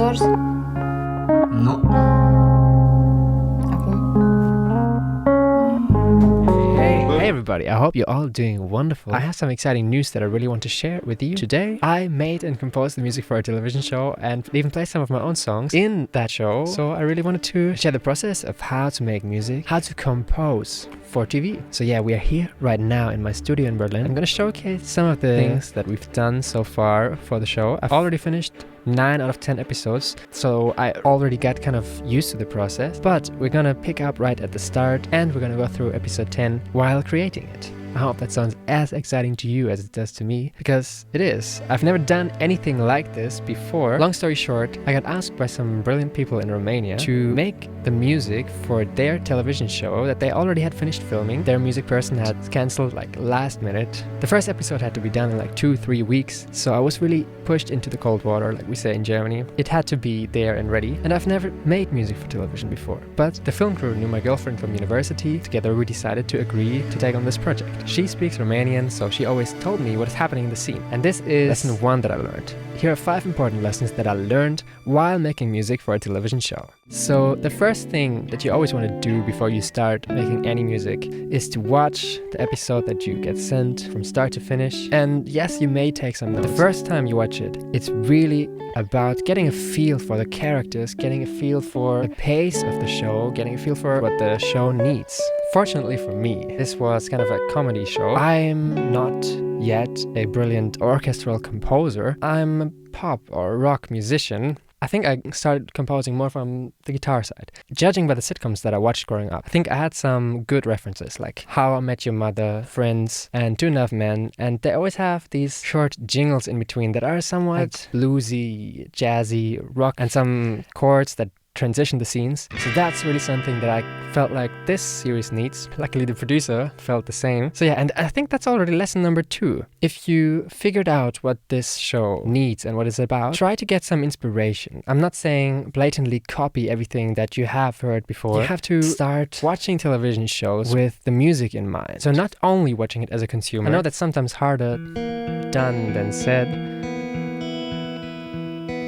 sponsors? No. Hey everybody, I hope you're all doing wonderful. I have some exciting news that I really want to share with you. Today, I made and composed the music for a television show and even played some of my own songs in that show. So I really wanted to share the process of how to make music, how to compose for TV. So yeah, we are here right now in my studio in Berlin. I'm gonna showcase some of the things that we've done so far for the show. I've already finished 9 out of 10 episodes, so I already got kind of used to the process, but we're gonna pick up right at the start and we're gonna go through episode 10 while creating it. I hope that sounds as exciting to you as it does to me, because it is. I've never done anything like this before. Long story short, I got asked by some brilliant people in Romania to make the music for their television show that they already had finished filming. Their music person had cancelled like last minute. The first episode had to be done in like 2-3 weeks, so I was really pushed into the cold water, like we say in Germany. It had to be there and ready, and I've never made music for television before. But the film crew knew my girlfriend from university. Together we decided to agree to take on this project. She speaks Romanian, so she always told me what is happening in the scene. And this is lesson 1 that I learned. Here are 5 important lessons that I learned while making music for a television show. So the first thing that you always want to do before you start making any music is to watch the episode that you get sent from start to finish. And yes, you may take some notes. The first time you watch it, it's really about getting a feel for the characters, getting a feel for the pace of the show, getting a feel for what the show needs. Fortunately for me, this was kind of a comedy show. I'm not yet a brilliant orchestral composer. I'm a pop or rock musician. I think I started composing more from the guitar side. Judging by the sitcoms that I watched growing up, I think I had some good references like How I Met Your Mother, Friends, and Two and a Half Men, and they always have these short jingles in between that are somewhat bluesy, jazzy, rock, and some chords that transition the scenes. So that's really something that I felt like this series needs. Luckily the producer felt the same. So yeah, and I think that's already lesson number 2. If you figured out what this show needs and what it's about, try to get some inspiration. I'm not saying blatantly copy everything that you have heard before. You have to start watching television shows with the music in mind. So not only watching it as a consumer. I know that's sometimes harder done than said.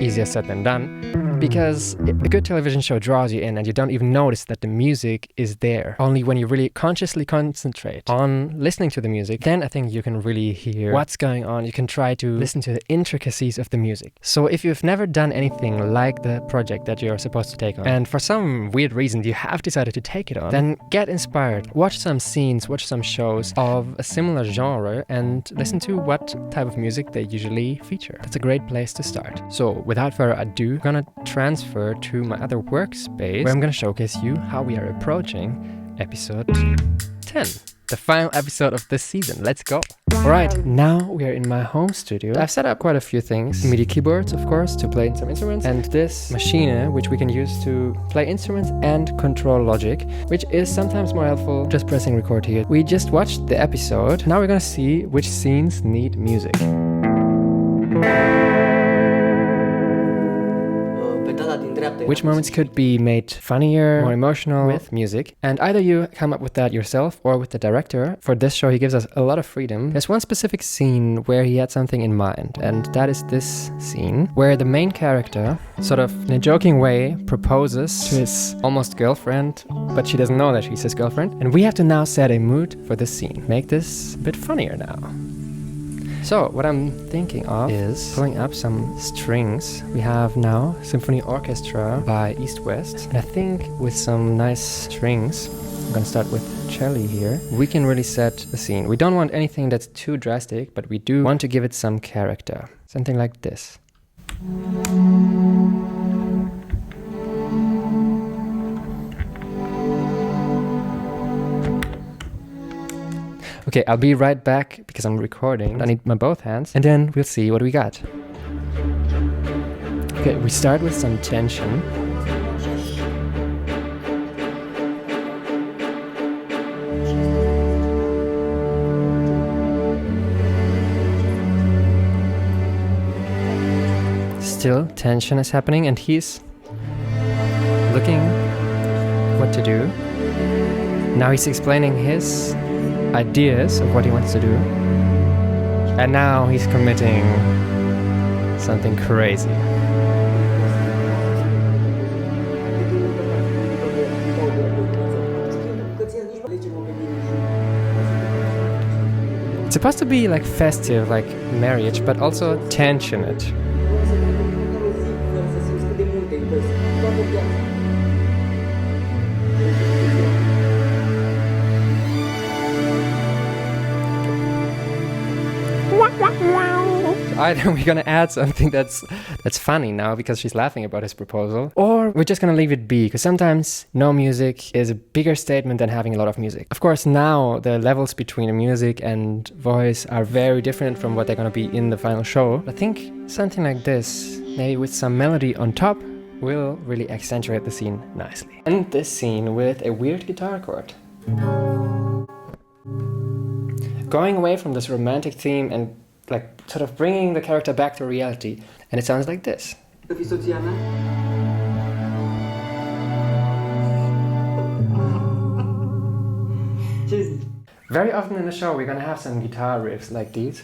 Easier said than done, because a good television show draws you in and you don't even notice that the music is there. Only when you really consciously concentrate on listening to the music, then I think you can really hear what's going on. You can try to listen to the intricacies of the music. So if you've never done anything like the project that you're supposed to take on, and for some weird reason you have decided to take it on, then get inspired. Watch some scenes, watch some shows of a similar genre and listen to what type of music they usually feature. That's a great place to start. So without further ado, I'm gonna transfer to my other workspace where I'm gonna showcase you how we are approaching episode 10. The final episode of this season. Let's go. Alright, now we are in my home studio. I've set up quite a few things. MIDI keyboards, of course, to play some instruments, and this machine, which we can use to play instruments and control Logic, which is sometimes more helpful just pressing record here. We just watched the episode. Now we're gonna see which scenes need music. Which moments could be made funnier, more emotional with music. And either you come up with that yourself or with the director. For this show, he gives us a lot of freedom. There's one specific scene where he had something in mind, and that is this scene where the main character, sort of in a joking way, proposes to his almost girlfriend, but she doesn't know that she's his girlfriend. And we have to now set a mood for this scene. Make this a bit funnier now. So, what I'm thinking of is pulling up some strings. We have now Symphony Orchestra by East West. And I think with some nice strings, I'm gonna start with cello here, we can really set the scene. We don't want anything that's too drastic, but we do want to give it some character. Something like this. Okay, I'll be right back because I'm recording. I need my both hands, and then we'll see what we got. Okay, we start with some tension. Still, tension is happening, and he's looking what to do. Now he's explaining his ideas of what he wants to do, and now he's committing something crazy. It's supposed to be like festive, like marriage, but also tensionate. Either we're gonna add something that's funny now because she's laughing about his proposal, or we're just gonna leave it be, because sometimes no music is a bigger statement than having a lot of music. Of course, now the levels between the music and voice are very different from what they're gonna be in the final show. I think something like this, maybe with some melody on top, will really accentuate the scene nicely. End this scene with a weird guitar chord. Going away from this romantic theme and like sort of bringing the character back to reality, and it sounds like this. Very often in the show we're gonna have some guitar riffs like these.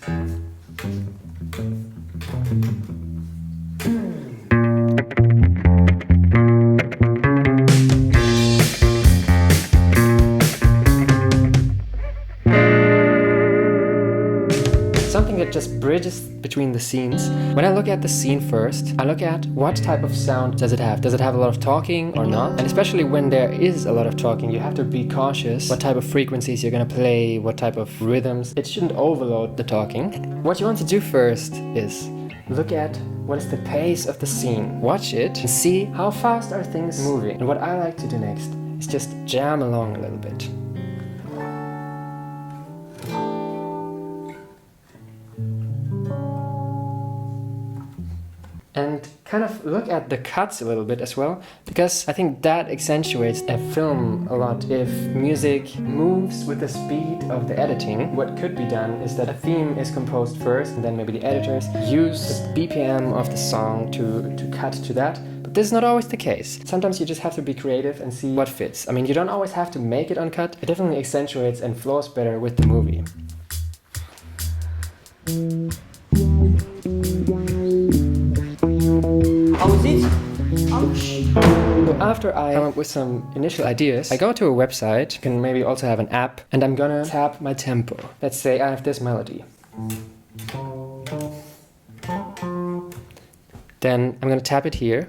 Something that just bridges between the scenes. When I look at the scene first, I look at what type of sound does it have? Does it have a lot of talking or not? And especially when there is a lot of talking, you have to be cautious what type of frequencies you're gonna play, what type of rhythms. It shouldn't overload the talking. What you want to do first is look at what is the pace of the scene. Watch it and see how fast are things moving. And what I like to do next is just jam along a little bit. And kind of look at the cuts a little bit as well, because I think that accentuates a film a lot. If music moves with the speed of the editing, what could be done is that a theme is composed first, and then maybe the editors use the BPM of the song to cut to that. But this is not always the case. Sometimes you just have to be creative and see what fits. I mean, you don't always have to make it uncut. It definitely accentuates and flows better with the movie. So after I come up with some initial ideas, I go to a website, you can maybe also have an app, and I'm gonna tap my tempo. Let's say I have this melody. Then I'm gonna tap it here.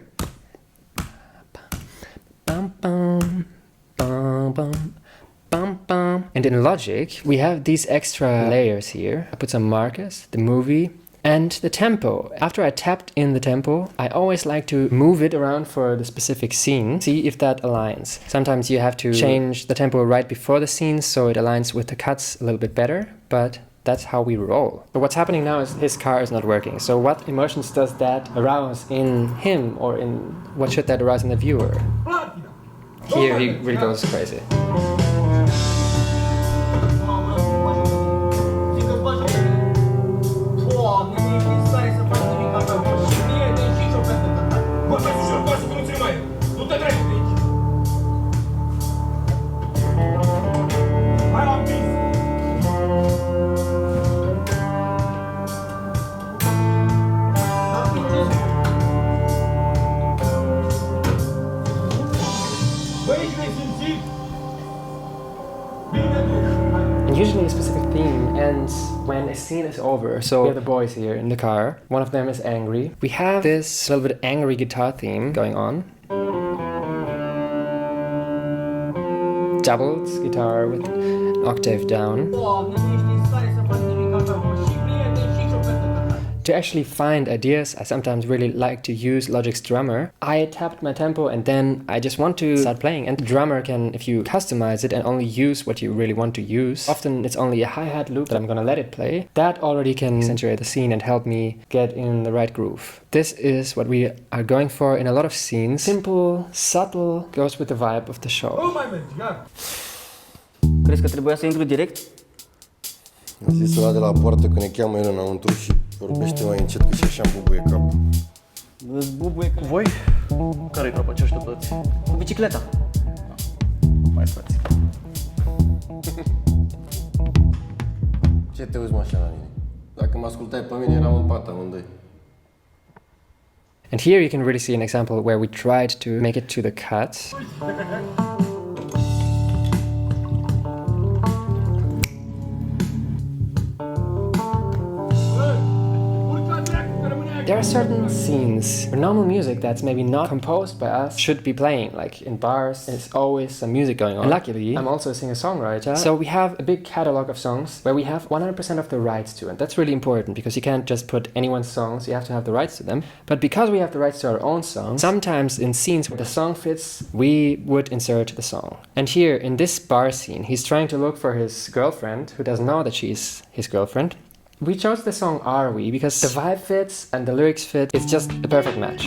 And in Logic, we have these extra layers here. I put some markers, the movie, and the tempo. After I tapped in the tempo, I always like to move it around for the specific scene, see if that aligns. Sometimes you have to change the tempo right before the scene so it aligns with the cuts a little bit better, but that's how we roll. But what's happening now is his car is not working. So what emotions does that arouse in him, or in what should that arouse in the viewer? Here he really goes crazy. Usually a specific theme ends when a scene is over. So we have the boys here in the car. One of them is angry. We have this little bit angry guitar theme going on. Doubled guitar with an octave down. To actually find ideas, I sometimes really like to use Logic's drummer. I tapped my tempo and then I just want to start playing. And the drummer can, if you customize it and only use what you really want to use, often it's only a hi-hat loop that I'm gonna let it play. That already can accentuate the scene and help me get in the right groove. This is what we are going for in a lot of scenes. Simple, subtle, goes with the vibe of the show. Crezi că trebuia să intru direct? A zis ăla de la poartă că ne cheamă el înăuntru și vorbește mai încet că și așa îmi bubuie capul. Îți bubuie cu Voi? Care-i tropa? Ce așteptați? cu bicicleta. Mai stați. Ce te uiți mă așa la mine? Dacă mă ascultai pe mine eram în pat amândoi. And here you can really see an example where we tried to make it to the cuts. There are certain scenes where normal music that's maybe not composed by us should be playing, like in bars, there's always some music going on. And luckily, I'm also a singer-songwriter, so we have a big catalog of songs where we have 100% of the rights to, and that's really important because you can't just put anyone's songs, you have to have the rights to them. But because we have the rights to our own songs, sometimes in scenes where the song fits, we would insert the song. And here, in this bar scene, he's trying to look for his girlfriend, who doesn't know that she's his girlfriend. We chose the song Are We because the vibe fits and the lyrics fit. It's just a perfect match.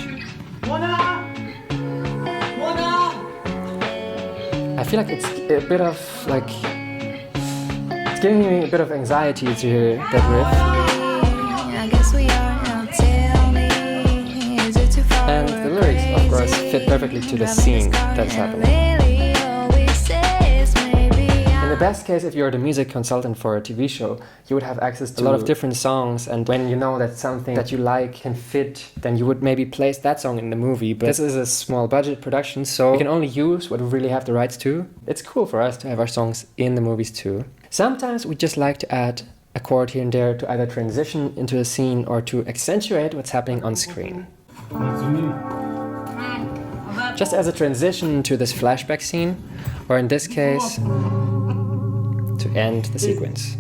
I feel like it's a bit of like... It's giving me a bit of anxiety to hear that riff. And the lyrics, of course, fit perfectly to the scene that's happening. In the best case, if you're the music consultant for a TV show, you would have access to a lot of different songs, and when you know that something that you like can fit, then you would maybe place that song in the movie. But this is a small budget production, so we can only use what we really have the rights to. It's cool for us to have our songs in the movies too. Sometimes we just like to add a chord here and there to either transition into a scene or to accentuate what's happening on screen. Just as a transition to this flashback scene, or in this case, to end the sequence.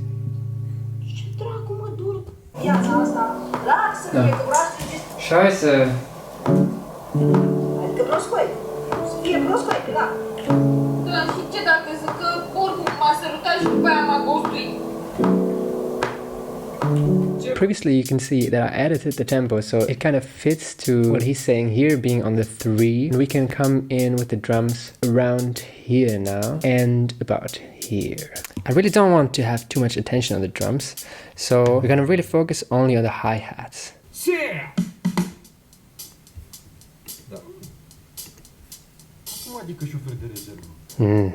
Scheiße! Previously you can see that I edited the tempo so it kind of fits to what he's saying here, being on the 3. And we can come in with the drums around here now and about here. I really don't want to have too much attention on the drums, so we're gonna really focus only on the hi-hats.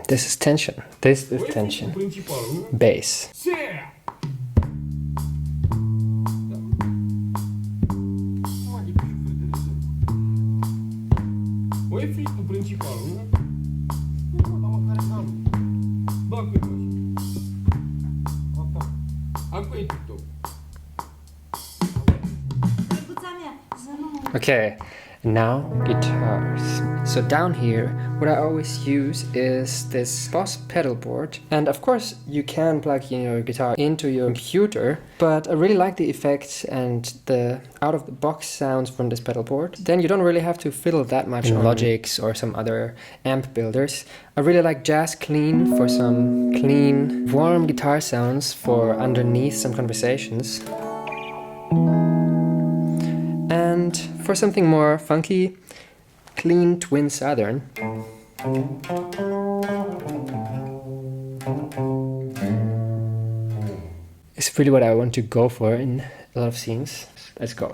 This is tension. This is tension. Bass. Okay, now guitars. So down here, what I always use is this Boss pedal board. And of course, you can plug in your guitar into your computer, but I really like the effects and the out-of-the-box sounds from this pedal board. Then you don't really have to fiddle that much in Logic's or some other amp builders. I really like Jazz Clean for some clean, warm guitar sounds for underneath some conversations. And for something more funky, Clean Twin Southern. It's really what I want to go for in a lot of scenes. Let's go.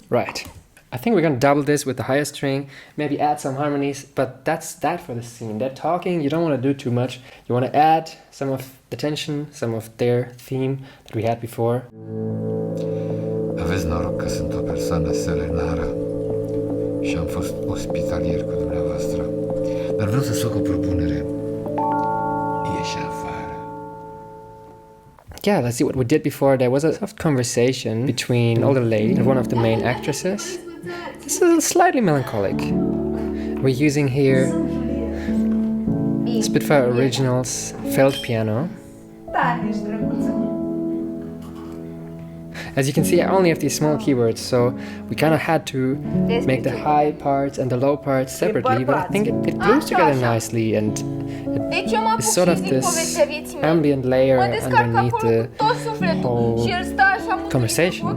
Right. I think we're gonna double this with the higher string, maybe add some harmonies, but that's that for the scene. That talking, you don't want to do too much. You want to add some of the tension, some of their theme that we had before. Aveți noroc că sunt o persoană selenară și am fost ospitalier cu dumneavoastră. Dar vreau să-ți fac o propunere. Ieși afară. Yeah, let's see what we did before. There was a soft conversation between an older lady and one of the main actresses. This is slightly melancholic. We're using here Spitfire Originals felt piano. As you can see, I only have these small keyboards, so we kind of had to make the high parts and the low parts separately, but I think it glues together nicely, and it's sort of this ambient layer underneath the whole conversation.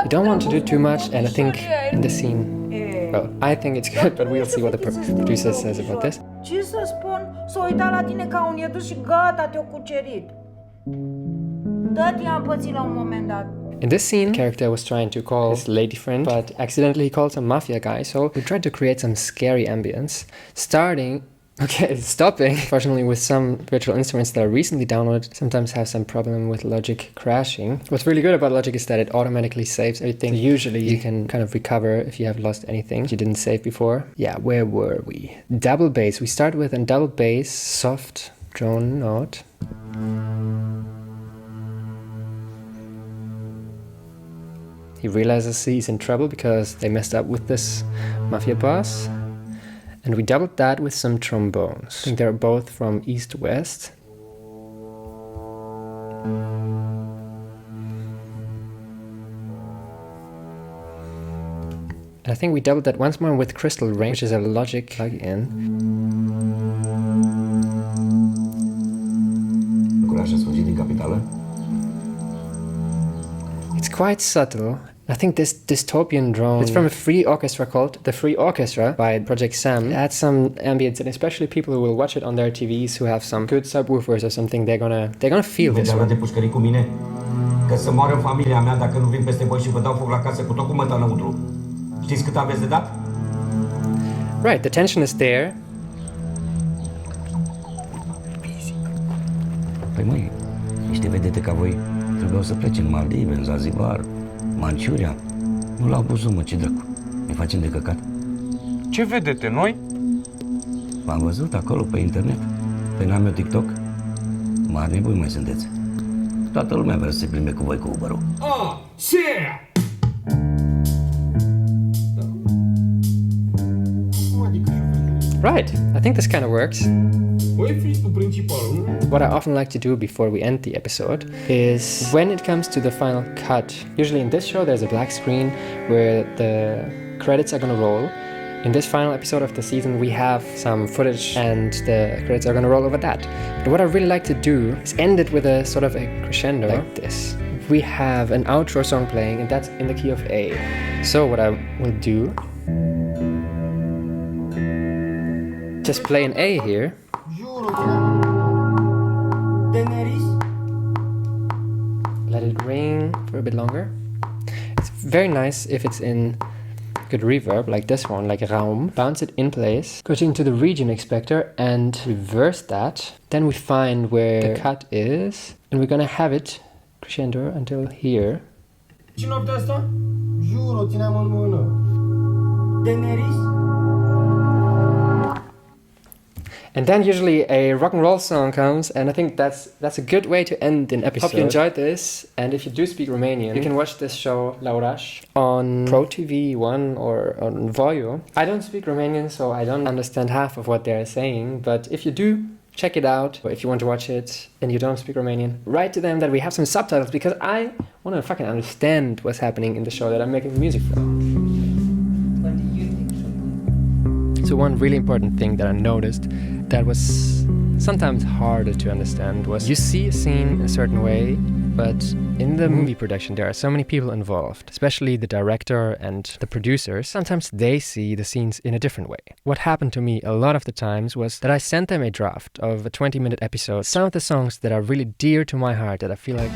You don't want to do too much, and I think in the scene, well, I think it's good, but we'll see what the producer says about this. Ce să spun? S-a uitat la tine ca un iedus și gata, te-a cucerit. Dă-te, am pățit la un moment dat. In this scene, the character was trying to call his lady friend, but accidentally he called some mafia guy, so we tried to create some scary ambience, stopping, fortunately, with some virtual instruments that I recently downloaded, sometimes have some problem with Logic crashing. What's really good about Logic is that it automatically saves everything. So usually you can kind of recover if you have lost anything you didn't save before. Yeah, where were we? Double bass. We start with a double bass, soft drone note. He realizes he's in trouble because they messed up with this mafia boss. And we doubled that with some trombones. I think they're both from East-West. And I think we doubled that once more with Crystal Rain, which is a Logic plugin. It's quite subtle. I think this dystopian drone, it's from a free orchestra called The Free Orchestra by Project Sam. It adds some ambience, and especially people who will watch it on their TVs who have some good subwoofers or something, they're gonna feel this one. Că să moară în familia mea dacă nu vin peste voi și vă dau foc la casă cu tot cu măta înăuntru. Știți cât aveți de dat? Right, the tension is there. Păi măi, niște vedete ca voi trebuiau să plece în Maldive, în Zanzibar, Manciuria. Nu l-au pus, mă, ce dracu. Ne facem de căcat. Ce vedete, noi? V-am văzut acolo pe internet, pe n-am eu TikTok. Mari nebuni mai sunteți. Toată lumea vrea să se plimbe cu voi cu Uber-ul. Oh, shit! Right, I think this kind of works. What I often like to do before we end the episode is when it comes to the final cut. Usually in this show there's a black screen where the credits are gonna roll. In this final episode of the season we have some footage and the credits are gonna roll over that. But what I really like to do is end it with a sort of a crescendo like this. We have an outro song playing and that's in the key of A. So what I will do, just play an A here. Let it ring for a bit longer. It's very nice if it's in good reverb like this one, like Raum. Bounce it in place, go into the region expector and reverse that. Then we find where the cut is and we're gonna have it crescendo until here. Ce noapte asta? Jur, o țineam în mână. Teneris? And then usually a rock and roll song comes, and I think that's a good way to end an episode. Hope you enjoyed this, and if you do speak Romanian, you can watch this show Lauraș on Pro TV 1 or on Voyo. I don't speak Romanian, so I don't understand half of what they're saying, but if you do, check it out. Or if you want to watch it and you don't speak Romanian, write to them that we have some subtitles, because I want to fucking understand what's happening in the show that I'm making the music for. So one really important thing that I noticed that was sometimes harder to understand was you see a scene a certain way, but in the movie production there are so many people involved, especially the director and the producers. Sometimes they see the scenes in a different way. What happened to me a lot of the times was that I sent them a draft of a 20-minute episode. Some of the songs that are really dear to my heart, that I feel like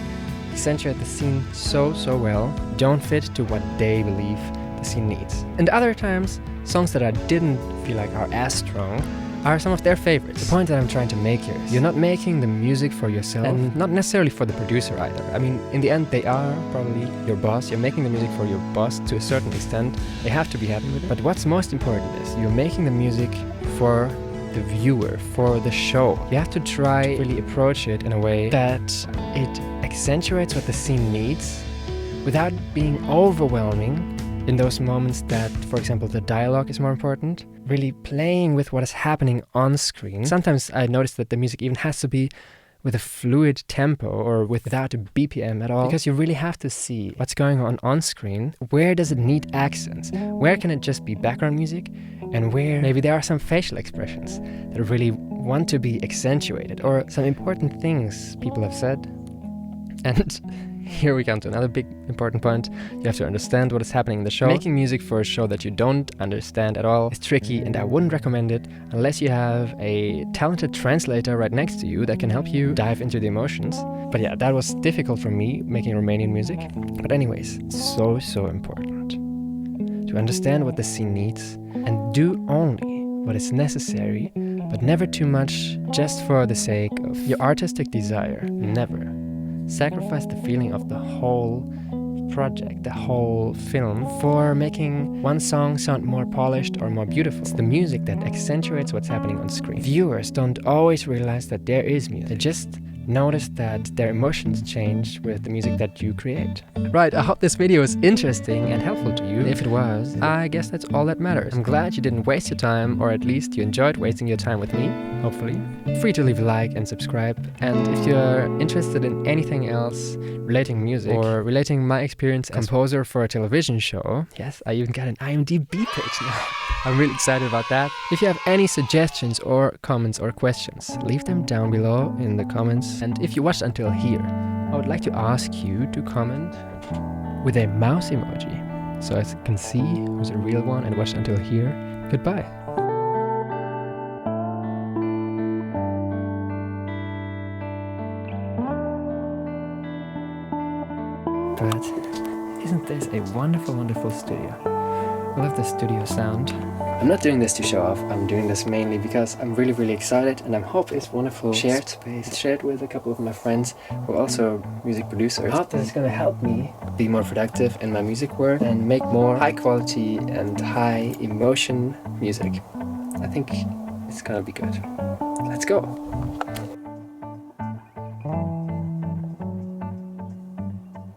accentuate the scene so well, don't fit to what they believe the scene needs. And other times, songs that I didn't feel like are as strong are some of their favorites. The point that I'm trying to make here is you're not making the music for yourself and not necessarily for the producer either. I mean, in the end, they are probably your boss. You're making the music for your boss to a certain extent. They have to be happy with it. But what's most important is you're making the music for the viewer, for the show. You have to try to really approach it in a way that it accentuates what the scene needs without being overwhelming in those moments that, for example, the dialogue is more important, really playing with what is happening on screen. Sometimes I notice that the music even has to be with a fluid tempo or without a BPM at all, because you really have to see what's going on screen. Where does it need accents? Where can it just be background music? And where maybe there are some facial expressions that really want to be accentuated, or some important things people have said. And here we come to another big important point. You have to understand what is happening in the show. Making music for a show that you don't understand at all is tricky, and I wouldn't recommend it unless you have a talented translator right next to you that can help you dive into the emotions. But yeah, that was difficult for me, making Romanian music. But anyways, it's so important to understand what the scene needs and do only what is necessary, but never too much just for the sake of your artistic desire. Never. Sacrifice the feeling of the whole project, the whole film, for making one song sound more polished or more beautiful. It's the music that accentuates what's happening on screen. Viewers don't always realize that there is music. They just notice that their emotions change with the music that you create. Right, I hope this video was interesting and helpful to you. If it was, I guess that's all that matters. I'm glad you didn't waste your time, or at least you enjoyed wasting your time with me, hopefully. Free to leave a like and subscribe. And if you're interested in anything else relating music or relating my experience as composer for a television show, yes, I even got an IMDb page now. I'm really excited about that. If you have any suggestions or comments or questions, leave them down below in the comments. And if you watched until here, I would like to ask you to comment with a mouse emoji, so I can see who's a real one and watched until here. Goodbye. But isn't this a wonderful studio? I love the studio sound. I'm not doing this to show off, I'm doing this mainly because I'm really excited, and I hope it's wonderful shared space, shared with a couple of my friends who are also music producers. I hope this is going to help me be more productive in my music work and make more high quality and high emotion music. I think it's gonna be good. Let's go!